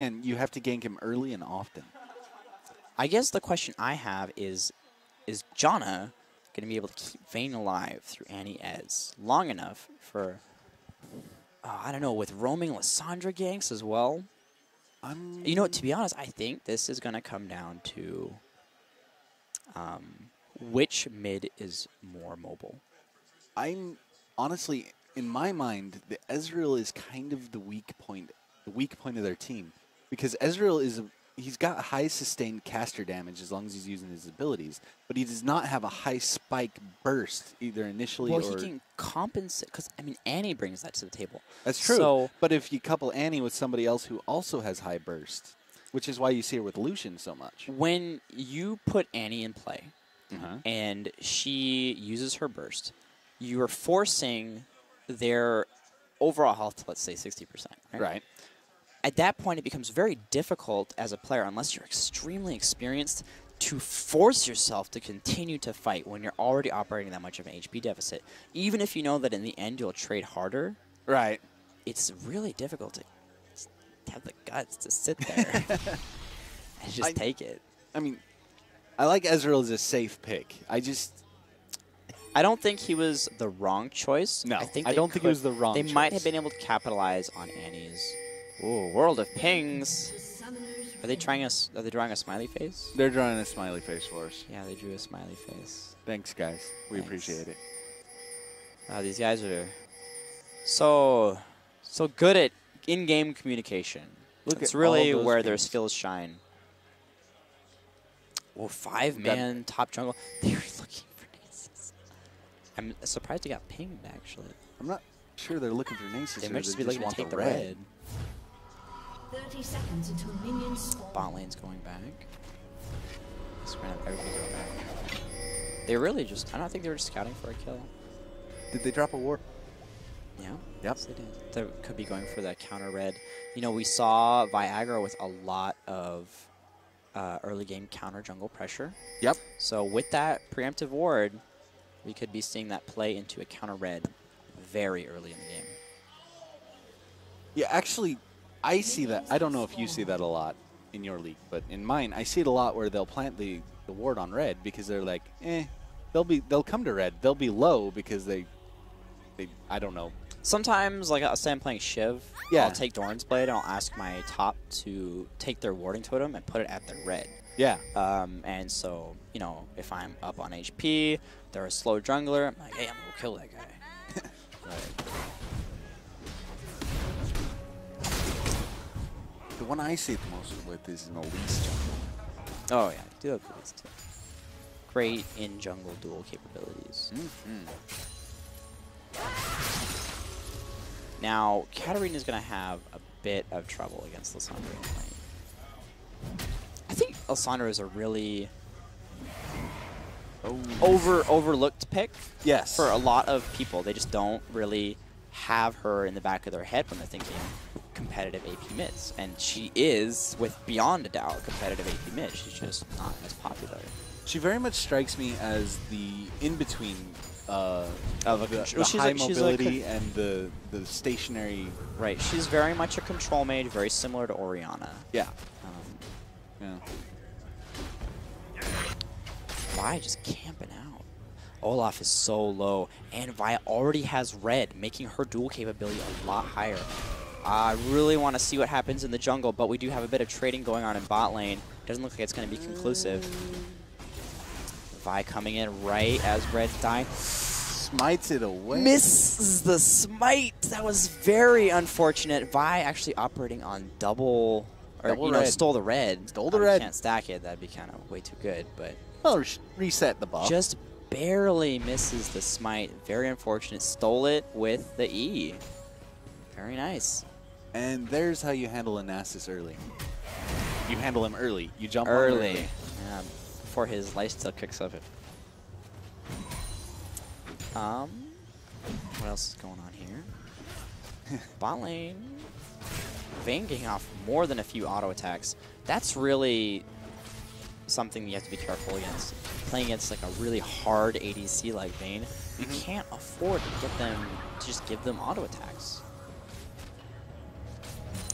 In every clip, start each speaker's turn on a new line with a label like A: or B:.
A: And you have to gank him early and often.
B: I guess the question I have is Janna going to be able to keep Vayne alive through Annie Ez long enough for, I don't know, with roaming Lissandra ganks as well? You know what, to be honest, I think this is going to come down to which mid is more mobile.
A: I'm honestly, in my mind, the Ezreal is kind of the weak point of their team, because Ezreal he's got high sustained caster damage as long as he's using his abilities, but he does not have a high spike burst either initially or...
B: Well, he can compensate, because, I mean, Annie brings that to the table.
A: That's true,
B: so,
A: but if you couple Annie with somebody else who also has high burst, which is why you see her with Lucian so much.
B: When you put Annie in play, and she uses her burst, you are forcing their overall health to, let's say, 60%.
A: Right.
B: At that point, it becomes very difficult as a player, unless you're extremely experienced, to force yourself to continue to fight when you're already operating that much of an HP deficit. Even if you know that in the end you'll trade harder,
A: right?
B: It's really difficult to have the guts to sit there and just take it.
A: I mean, I like Ezreal as a safe pick. I
B: don't think he was the wrong choice.
A: No, I don't think he was the wrong choice.
B: They might have been able to capitalize on Annie's... Ooh, World of Pings. Are they drawing a smiley face?
A: They're drawing a smiley face for us.
B: Yeah, they drew a smiley face.
A: Thanks, guys. We appreciate it.
B: These guys are so good at in-game communication. It's really where their skills shine. Oh, 5-man top jungle. They're looking for Nasus. I'm surprised he got pinged, actually.
A: I'm not sure they're looking for Nasus.
B: They might just be looking to take the red.
C: 30 seconds until minions spawn.
B: Bot lane's going back. Everybody go back. They really just, I don't think they were just scouting for a kill.
A: Did they drop a warp?
B: Yeah.
A: Yep.
B: Yes, they did. They could be going for that counter red. You know, we saw Viagra with a lot of early game counter jungle pressure.
A: Yep.
B: So with that preemptive ward, we could be seeing that play into a counter red very early in the game.
A: Yeah, actually, I see that. I don't know if you see that a lot in your league, but in mine, I see it a lot where they'll plant the ward on red because they're like, they'll come to red. They'll be low because they I don't know.
B: Sometimes, like, say I'm playing Shiv, I'll take Doran's Blade and I'll ask my top to take their warding totem and put it at their red.
A: Yeah.
B: And so, you know, if I'm up on HP, they're a slow jungler, I'm like, hey, I'm going to kill that guy.
A: The one I see it the most with is an Elise jungle.
B: Oh, yeah. I do have Elise, too. Great in-jungle dual capabilities. Now, Katarina's going to have a bit of trouble against Lissandra in lane. I think Lissandra is a really overlooked pick.
A: Yes.
B: For a lot of people. They just don't really have her in the back of their head when they're thinking competitive AP mids. And she is, with beyond a doubt, competitive AP mid. She's just not as popular.
A: She very much strikes me as the in-between of the high mobility and the stationary.
B: Right. She's very much a control mage, very similar to Orianna.
A: Yeah. Yeah.
B: Vi just camping out. Olaf is so low, and Vi already has red, making her dual capability a lot higher. I really want to see what happens in the jungle, but we do have a bit of trading going on in bot lane. Doesn't look like it's going to be conclusive. Vi coming in right as red's dying.
A: Smites it away.
B: Misses the smite. That was very unfortunate. Vi actually operating on double, or you know, stole the red.
A: Stole the red.
B: Can't stack it. That'd be kind of way too good, but.
A: Well, reset the buff.
B: Just barely misses the smite. Very unfortunate. Stole it with the E. Very nice.
A: And there's how you handle a Nasus early. You handle him early. You jump
B: early.
A: on early.
B: Yeah, before his lifesteal kicks up. What else is going on here? Bot lane. Vayne getting off more than a few auto attacks. That's really something you have to be careful against. Playing against like a really hard ADC like Vayne, you can't afford to get them to just give them auto attacks.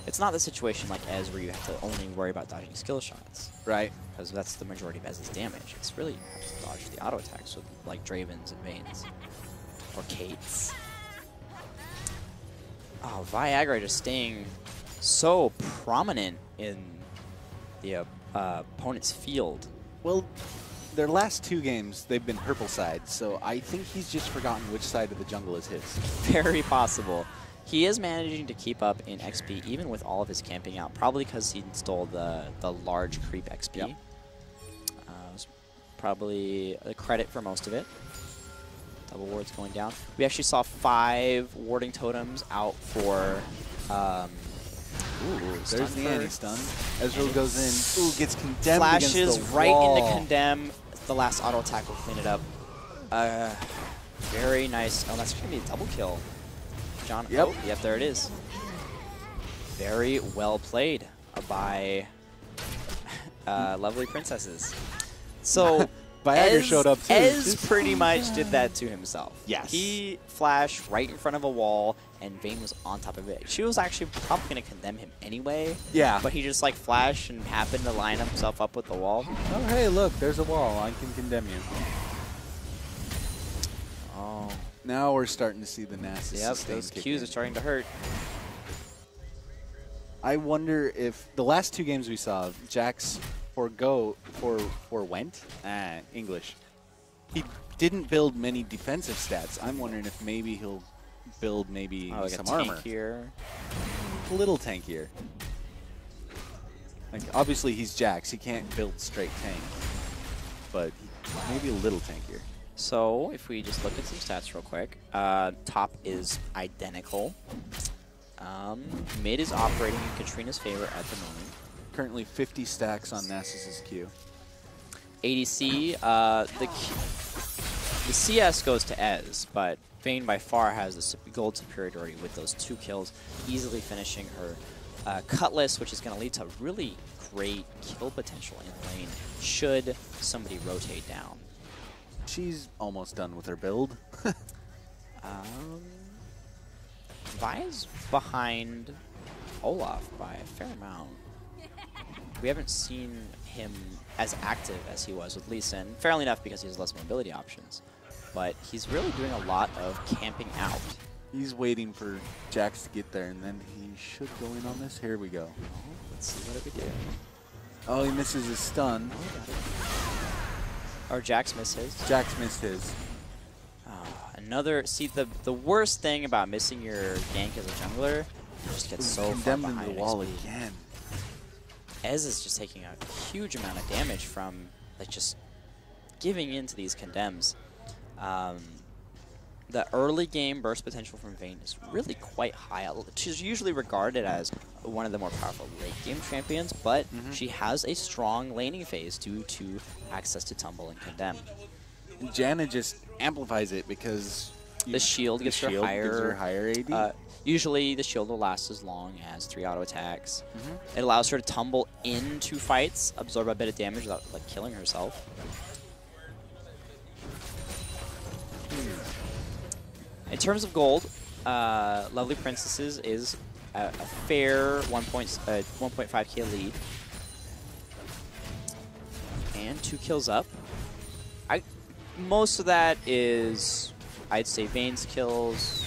B: It's not the situation like Ez where you have to only worry about dodging skill shots.
A: Right.
B: Because that's the majority of Ez's damage. It's really you have to dodge the auto attacks with like Dravens and Vaynes. Or Kates. Oh, Viagra just staying so prominent in the opponent's field.
A: Well, their last 2 games, they've been purple side, so I think he's just forgotten which side of the jungle is his.
B: Very possible. He is managing to keep up in XP even with all of his camping out, probably because he stole the large creep XP.
A: Yep.
B: Was probably the credit for most of it. Double wards going down. We actually saw 5 warding totems out for...
A: Ooh, there's the anti-stun. Ezreal goes in. Ooh, gets condemned
B: Flashes
A: against the
B: right
A: wall.
B: into condemn. The last auto attack will clean it up. Very nice. Oh, that's going to be a double kill. John.
A: Yep.
B: Oh, yep, there it is. Very well played by LovelyPrincesses. So
A: Viagra showed up too.
B: Ez pretty much did that to himself.
A: Yes.
B: He flashed right in front of a wall, and Vayne was on top of it. She was actually probably going to condemn him anyway.
A: Yeah.
B: But he just like flashed and happened to line himself up with the wall.
A: Oh, hey, look, there's a wall. I can condemn you.
B: Oh.
A: Now we're starting to see the nasty.
B: Yep, those Qs are starting to hurt.
A: I wonder if the last 2 games we saw, Jax English. He didn't build many defensive stats. I'm wondering if maybe he'll build like some armor.
B: Here.
A: A little tankier. Like obviously he's Jax. He can't build straight tank, but maybe a little tankier.
B: So if we just look at some stats real quick, top is identical. Mid is operating in Katrina's favor at the moment.
A: Currently 50 stacks on Nasus's Q.
B: ADC, the CS goes to Ez, but Vayne by far has the gold superiority with those 2 kills, easily finishing her Cutlass, which is going to lead to really great kill potential in lane should somebody rotate down.
A: She's almost done with her build.
B: Vi's behind Olaf by a fair amount. We haven't seen him as active as he was with Lee Sin, fairly enough because he has less mobility options. But he's really doing a lot of camping out.
A: He's waiting for Jax to get there, and then he should go in on this. Here we go.
B: Oh, let's see what it would do.
A: Oh, he misses his stun.
B: Or Jax missed his.
A: Jax missed his.
B: Another, see, the worst thing about missing your gank as a jungler, you just get so far
A: Condemned
B: behind
A: into the wall
B: XP.
A: again.
B: Ez is just taking a huge amount of damage from like just giving into these condemns. The early game burst potential from Vayne is really quite high. She's usually regarded as one of the more powerful late game champions, but she has a strong laning phase due to access to tumble and condemn.
A: Janna just amplifies it because
B: The shield gives her
A: higher AD.
B: Usually the shield will last as long as 3 auto attacks. It allows her to tumble into fights, absorb a bit of damage without like killing herself. In terms of gold, LovelyPrincesses is a fair 1.5k lead. And 2 kills up. Most of that is, I'd say, Vayne's kills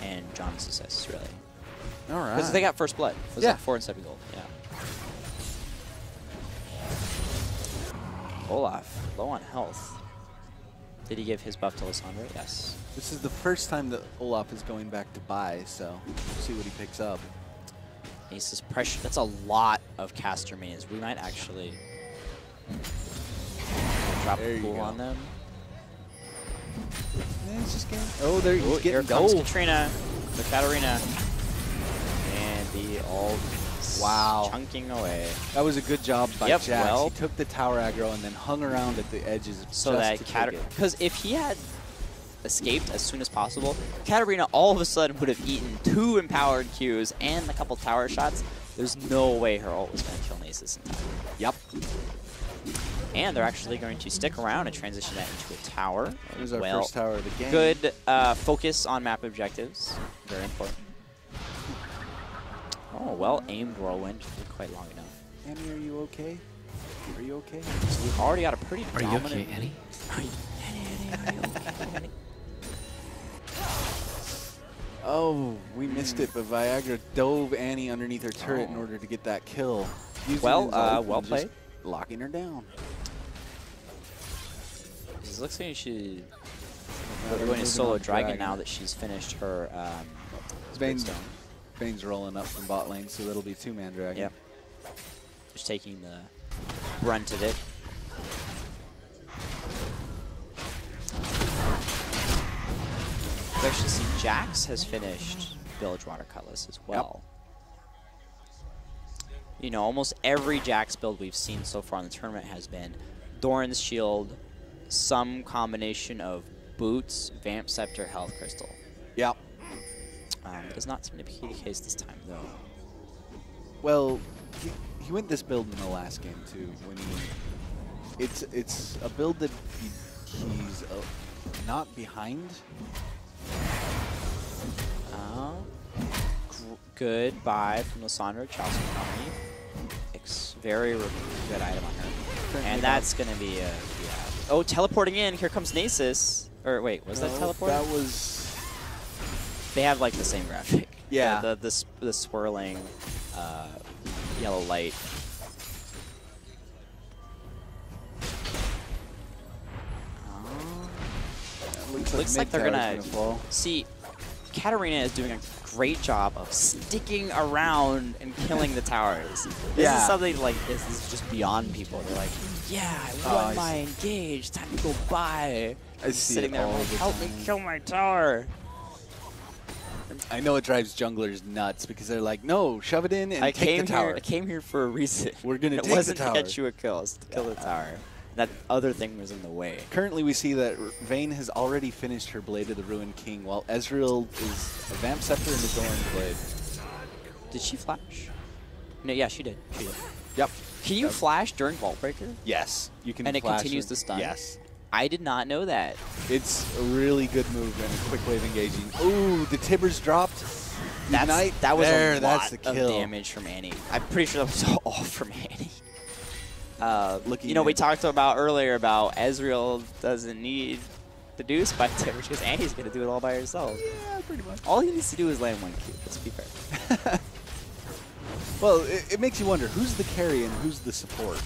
B: and John's assists, really.
A: All right.
B: Because they got first blood. It was like 4 and 7 gold. Yeah. Olaf, low on health. Did he give his buff to Lissandra? Yes.
A: This is the first time that Olaf is going back to buy, so we'll see what he picks up.
B: Ace's pressure. That's a lot of caster mains. We might actually drop a pool on them.
A: Yeah, he's just getting. Oh, there he's getting.
B: Here comes Katrina, the Katarina, and the ult.
A: Wow.
B: Chunking away.
A: That was a good job by Jax.
B: Well,
A: he took the tower aggro and then hung around at the edges
B: so that because if he had escaped as soon as possible, Katarina all of a sudden would have eaten 2 empowered Qs and a couple tower shots. There's no way her ult was going to kill Nasus in time.
A: Yep.
B: And they're actually going to stick around and transition that into a tower.
A: Here's our first tower of the game.
B: Good focus on map objectives. Very important. Oh, Oh, well aimed whirlwind. Did quite long enough.
A: Annie, are you okay? Are you okay?
B: So we've already got a pretty
D: Are you
B: dominant.
D: okay, Eddie?
B: Are you, Annie, are you okay?
A: Oh, we missed it, but Viagra dove Annie underneath her turret in order to get that kill. Using
B: Well,
A: his ult
B: well
A: and just
B: played.
A: locking her down.
B: It looks like she going to solo dragon now that she's finished her
A: Vane's,
B: Springstone.
A: Vane's rolling up from bot lane, so that'll be two-man dragon.
B: Yep. Just taking the brunt of it. We actually see Jax has finished Bilgewater Cutlass as well. You know, almost every Jax build we've seen so far in the tournament has been Doran's Shield, some combination of Boots, Vamp Scepter, Health Crystal.
A: Yep.
B: It does not seem to be the case this time, though.
A: Well, he went this build in the last game too. When it's a build that he's not behind.
B: Good buy from Lysandra Chelsea Company. Very good item on her. And that's going to be a... Yeah. Oh, teleporting in. Here comes Nasus. Or wait, was that teleporting?
A: That was...
B: They have like the same graphic.
A: Yeah.
B: The swirling yellow light. Looks like they're gonna
A: fall.
B: See, Katarina is doing a great job of sticking around and killing the towers. This is something like this is just beyond people. They're like, yeah, I won my engage. Time to go buy.
A: I see
B: sitting there like, help me kill my tower.
A: I know it drives junglers nuts because they're like, no, shove it in and take the tower.
B: I came here for a reason.
A: We're gonna take
B: the tower. It wasn't
A: the tower.
B: to get you a kill. It's to kill the tower. That other thing was in the way.
A: Currently, we see that Vayne has already finished her Blade of the Ruined King, while Ezreal is a Vamp Scepter and a Doran Blade.
B: Did she flash? No, yeah, she did. She did.
A: Yep.
B: Can you flash during Vault Breaker?
A: Yes. You can
B: And it
A: flash
B: continues
A: her.
B: to stun?
A: Yes.
B: I did not know that.
A: It's a really good move and a quick wave engaging. Ooh, the Tibbers dropped. Ignite.
B: That was
A: there,
B: a
A: that's
B: lot
A: the
B: of
A: kill.
B: damage from Annie. I'm pretty sure that was all from Annie.
A: Looking
B: we talked about earlier about Ezreal doesn't need to do spike damage because Annie's going to do it all by herself.
A: Yeah, pretty much.
B: All he needs to do is land one Q, let's be fair.
A: Well, it makes you wonder, who's the carry and who's the support?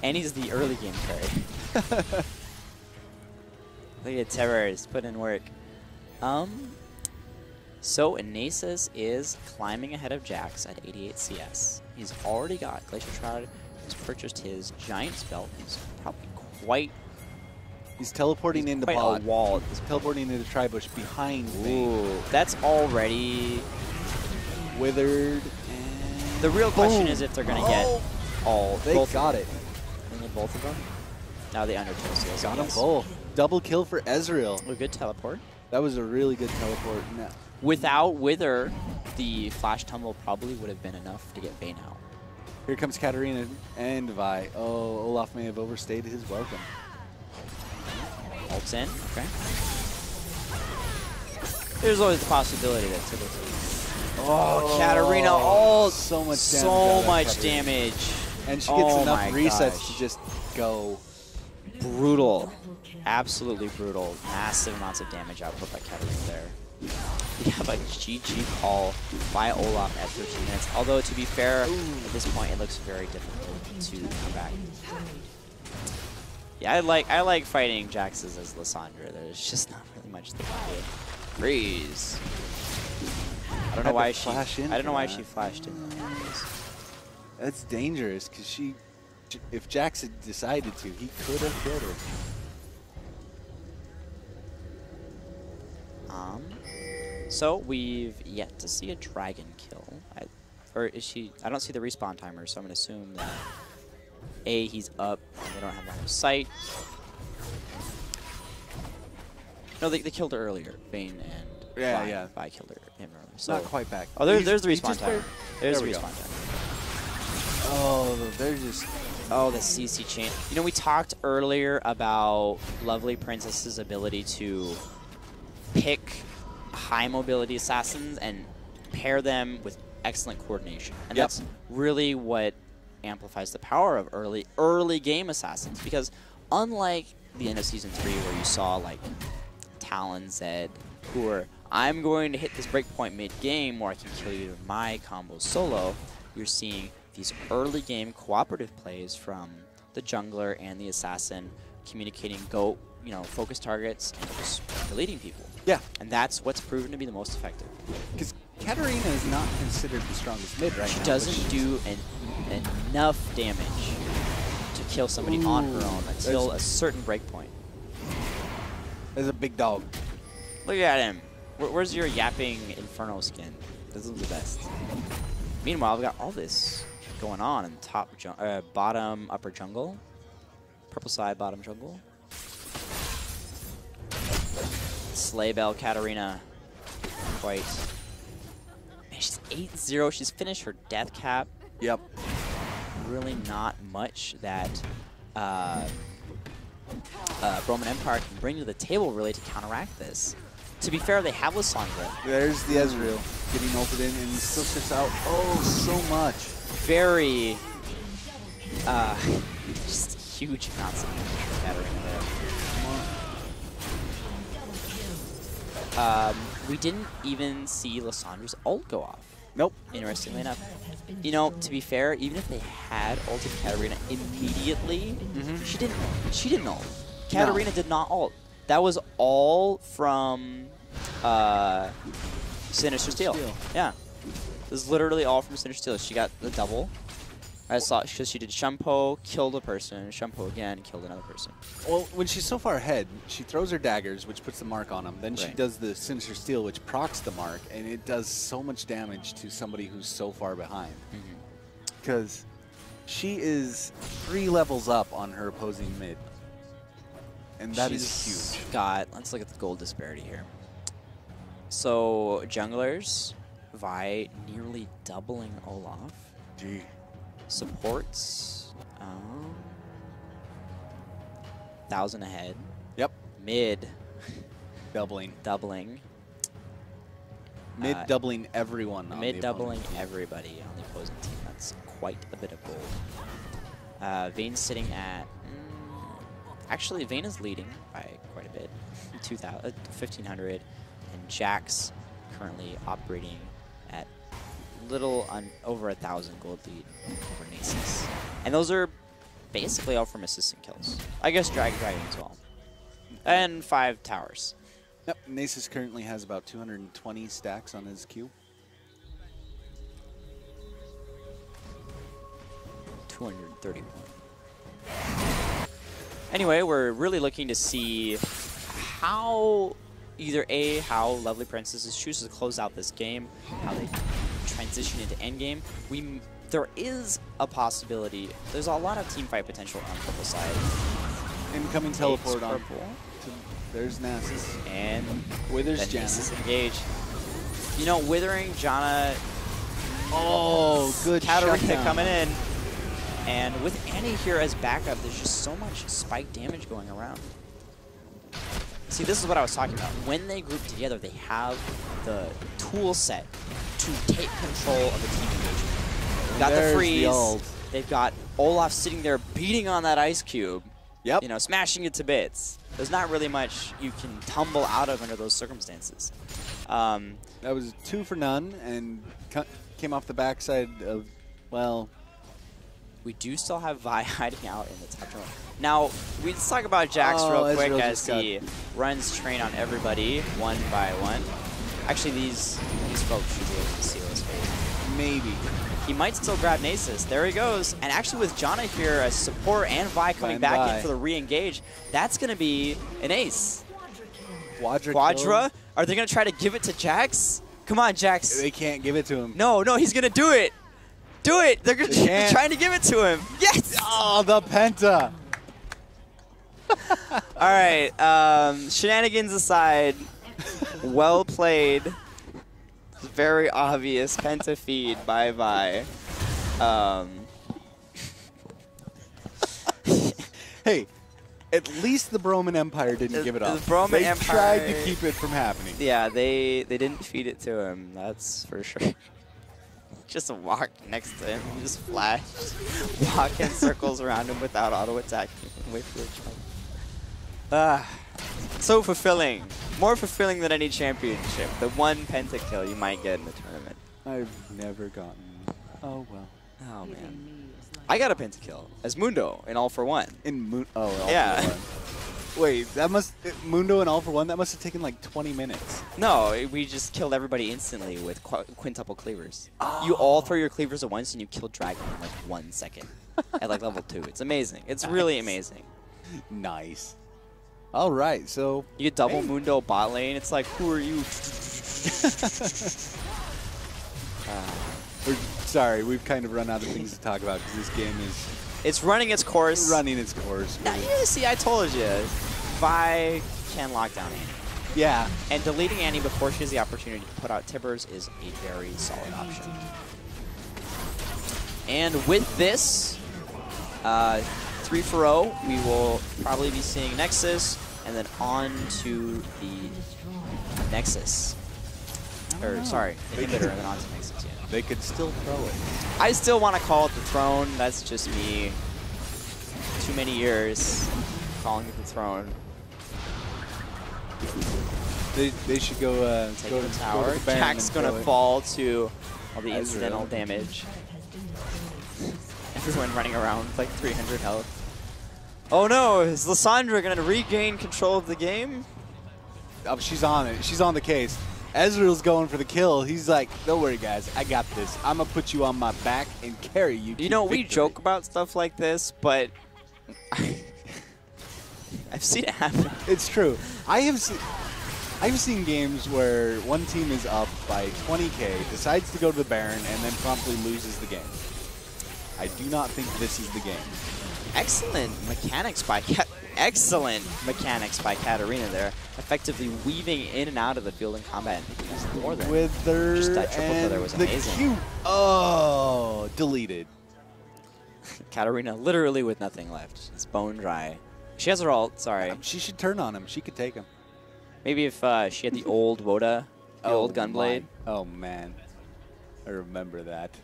B: Annie's the early game carry. Look at Terrors, put in work. So Nasus is climbing ahead of Jax at 88 CS. He's already got Glacier Shroud. He's purchased his Giant Spell. He's probably quite...
A: He's teleporting into
B: quite
A: bot.
B: a wall.
A: He's teleporting into the Tribush behind Vayne.
B: Ooh, that's already...
A: Withered.
B: The real question is if they're going to get all...
A: They
B: both
A: got
B: of
A: it.
B: them. Both of them? Now the Undertale seals.
A: Got them both. Double kill for Ezreal.
B: A good teleport.
A: That was a really good teleport. No.
B: Without Wither, the Flash Tumble probably would have been enough to get Vayne out.
A: Here comes Katarina and Vi. Oh, Olaf may have overstayed his welcome.
B: Ults in, okay. There's always the possibility that Tibble. Oh, Katarina ult!
A: So much damage.
B: So much damage.
A: And she gets enough
B: my
A: resets
B: gosh.
A: to just go.
B: Brutal. Absolutely brutal. Massive amounts of damage output by Katarina there. We have a GG call by Olaf at 13 minutes. Although, to be fair, at this point, it looks very difficult to come back. Yeah, I like fighting Jax's as Lysandra. There's just not really much they can do. Freeze. I don't know why she. I don't know why she flashed in.
A: That's dangerous because if Jax had decided to, he could have killed her.
B: So we've yet to see a dragon kill. Or is she? I don't see the respawn timer, so I'm gonna assume that A, he's up and they don't have line of sight. No, they killed her earlier. Vayne and Vi killed him earlier. So
A: Not quite back.
B: Oh, there's the respawn timer. There's the
A: There we
B: respawn timer.
A: Oh, they're just.
B: Oh, the CC chain. You know, we talked earlier about Lovely Princess's ability to pick high mobility assassins and pair them with excellent coordination. And
A: Yep.
B: that's really what amplifies the power of early game assassins. Because unlike the end of Season 3 where you saw like Talon, Zed, who are, I'm going to hit this breakpoint mid-game where I can kill you with my combos solo, you're seeing these early game cooperative plays from the jungler and the assassin communicating focus targets and just deleting people.
A: Yeah.
B: And that's what's proven to be the most effective.
A: Because Katarina is not considered the strongest mid right now.
B: She doesn't do enough damage to kill somebody on her own until a certain breakpoint.
A: There's a big dog.
B: Look at him. Where's your yapping Inferno skin? This is the best. Meanwhile, we got all this going on in the bottom upper jungle. Purple side, bottom jungle. Sleigh Bell Katarina. Quite. Man, she's 8-0. She's finished her death cap.
A: Yep.
B: Really not much that Broman Empire can bring to the table really to counteract this. To be fair, they have Lissandra.
A: There's the Ezreal getting ulted in and still shifts out. Oh, so much.
B: Very, just huge amounts of damage for Katarina there. We didn't even see Lissandra's ult go off.
A: Nope.
B: Interestingly enough. You know, to be fair, even if they had ulted Katarina immediately, she didn't ult. Katarina did not ult. That was all from Sinister Steel. Yeah. This is literally all from Sinister Steel. She got the double. I saw because she did Shumpo, killed a person, Shumpo again, killed another person.
A: Well, when she's so far ahead, she throws her daggers, which puts the mark on them. Then she does the Sinister Steel, which procs the mark, and it does so much damage to somebody who's so far behind. Because she is 3 levels up on her opposing mid. And that is huge.
B: Let's look at the gold disparity here. So, junglers, Vi nearly doubling Olaf.
A: Gee.
B: Supports, 1,000 ahead.
A: Yep.
B: Mid,
A: Doubling. Mid doubling everyone.
B: Mid doubling everybody on the opposing team. That's quite a bit of gold. Vayne's sitting at. Actually, Vayne is leading by quite a bit, 1,500, and Jax currently operating at over 1,000 gold lead over Nasus. And those are basically all from assistant kills. I guess Dragon as well. And 5 towers.
A: Yep, Nasus currently has about 220 stacks on his queue.
B: 231. Anyway, we're really looking to see how how LovelyPrincesses chooses to close out this game, how they transition into endgame. There is a possibility. There's a lot of team fight potential on purple side.
A: Incoming teleport on purple. There's Nasus.
B: And
A: Withers Janna.
B: Nasus engage. You know, Withering Janna.
A: Oh, good
B: Katarina
A: shutdown.
B: coming in. And with Annie here as backup, there's just so much spike damage going around. See, this is what I was talking about. When they group together, they have the tool set to take control of the team engagement. They've got the freeze. They've got Olaf sitting there beating on that ice cube.
A: Yep.
B: You know, smashing it to bits. There's not really much you can tumble out of under those circumstances.
A: That was 2 for none, and came off the backside of, well...
B: We do still have Vi hiding out in the top jungle. Now, let's talk about Jax real quick as he runs train on everybody one by one. Actually, these folks should be able to seal his fate.
A: Maybe.
B: He might still grab Nasus. There he goes. And actually with Janna here as support and Vi coming back in for the re-engage, that's going to be an ace. Quadra? Are they going to try to give it to Jax? Come on, Jax.
A: They can't give it to him.
B: No, he's going to do it. Do it! They're trying to give it to him. Yes!
A: Oh, the penta!
B: All right, shenanigans aside, well played. Very obvious penta feed by Vi.
A: Hey, At least the Broman Empire didn't give it up.
B: The Broman
A: they
B: Empire
A: tried to keep it from happening.
B: Yeah, they didn't feed it to him. That's for sure. Just walk next to him, just flash, walk in circles around him without auto attacking. Wait for the jump. So fulfilling. More fulfilling than any championship. The one pentakill you might get in the tournament.
A: I've never gotten. Oh well.
B: Oh man. I got a pentakill as Mundo in All for One.
A: In All
B: Yeah.
A: for One. Wait, that must Mundo and All for One. That must have taken like 20 minutes.
B: No, we just killed everybody instantly with quintuple cleavers. You all throw your cleavers at once and you kill Dragon in like 1 second at like level 2. It's amazing. It's really amazing.
A: Nice. All right, so
B: you get double Mundo bot lane. It's like, who are you?
A: Sorry, we've kind of run out of things to talk about because this game is...
B: It's running its course.
A: Running its course.
B: Now, yeah, see, I told you. Vi can lock down Annie.
A: Yeah.
B: And deleting Annie before she has the opportunity to put out Tibbers is a very solid option. And with this, 3-for-0, we will probably be seeing Nexus, and then on to the Nexus. Or, sorry, Inhibitor, and then on to Nexus, yeah.
A: They could still throw it.
B: I still want to call it the Throne. That's just me. Too many years calling it the Throne.
A: They should go
B: Take
A: go
B: the
A: to
B: tower.
A: the Baron
B: Jack's
A: and
B: going to
A: throw it.
B: fall to all the
A: Ezreal.
B: incidental damage. Everyone running around with like 300 health. Oh no, is Lysandra going to regain control of the game?
A: Oh, she's on it. She's on the case. Ezreal's going for the kill. He's like, don't worry, guys. I got this. I'm going to put you on my back and carry you.
B: You know, we joke about stuff like this, but I've seen it happen.
A: It's true. I've seen games where one team is up by 20k, decides to go to the Baron, and then promptly loses the game. I do not think this is the game.
B: Excellent mechanics by Katarina there, effectively weaving in and out of the field in combat and picking us more than
A: Wither
B: just that triple
A: and
B: feather was
A: the
B: amazing.
A: Q. Oh, deleted.
B: Katarina literally with nothing left. It's bone dry. She has her ult, sorry.
A: She should turn on him. She could take him.
B: Maybe if she had the old Woda, the old Gunblade.
A: Oh, man. I remember that.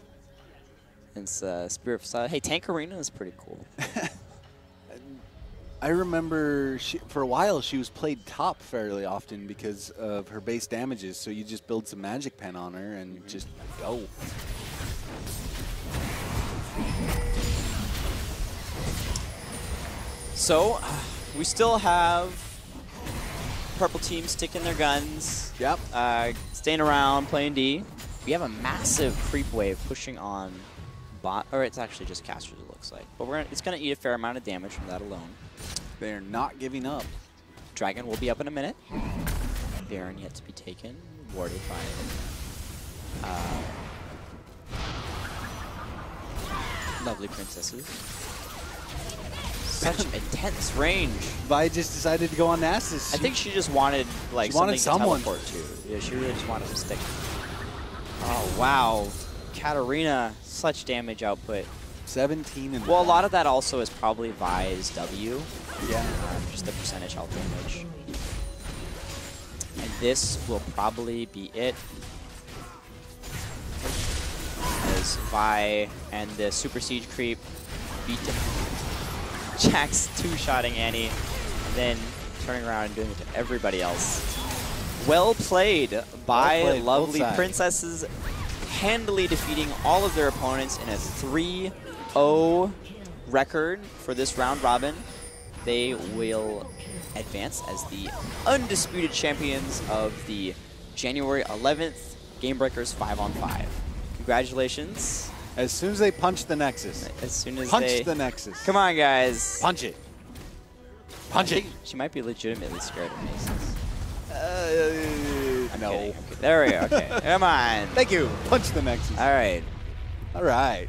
B: And Spirit Facade. Hey, Tank Arena is pretty cool.
A: I remember for a while she was played top fairly often because of her base damages, so you just build some magic pen on her and just go.
B: So, we still have purple team sticking their guns.
A: Yep.
B: Staying around, playing D. We have a massive creep wave pushing on bot, or it's actually just casters it looks like. But it's going to eat a fair amount of damage from that alone.
A: They're not giving up.
B: Dragon will be up in a minute. Baron yet to be taken, warded by Lovely Princesses. Such intense range.
A: Vi just decided to go on Nasus.
B: I think she just wanted like
A: wanted
B: something
A: someone
B: to teleport to. Yeah, she really just wanted to stick. Oh wow, Katarina, such damage output.
A: 17 and
B: Well, a lot of that also is probably Vi's W.
A: Yeah.
B: Just the percentage health damage. And this will probably be it. As Vi and the Super Siege creep beat Jax two-shotting Annie, and then turning around and doing it to everybody else. Well played by Lovely Princesses, handily defeating all of their opponents in a 3-0 record for this round robin. They will advance as the undisputed champions of the January 11th Game Breakers 5-on-5. Congratulations.
A: As soon as they punch the Nexus.
B: As soon as
A: punch the Nexus.
B: Come on, guys.
A: Punch it. Punch it.
B: She might be legitimately scared of Nexus.
A: No.
B: Okay. There we go. Okay. Come on.
A: Thank you. Punch the Nexus.
B: All right.
A: All right.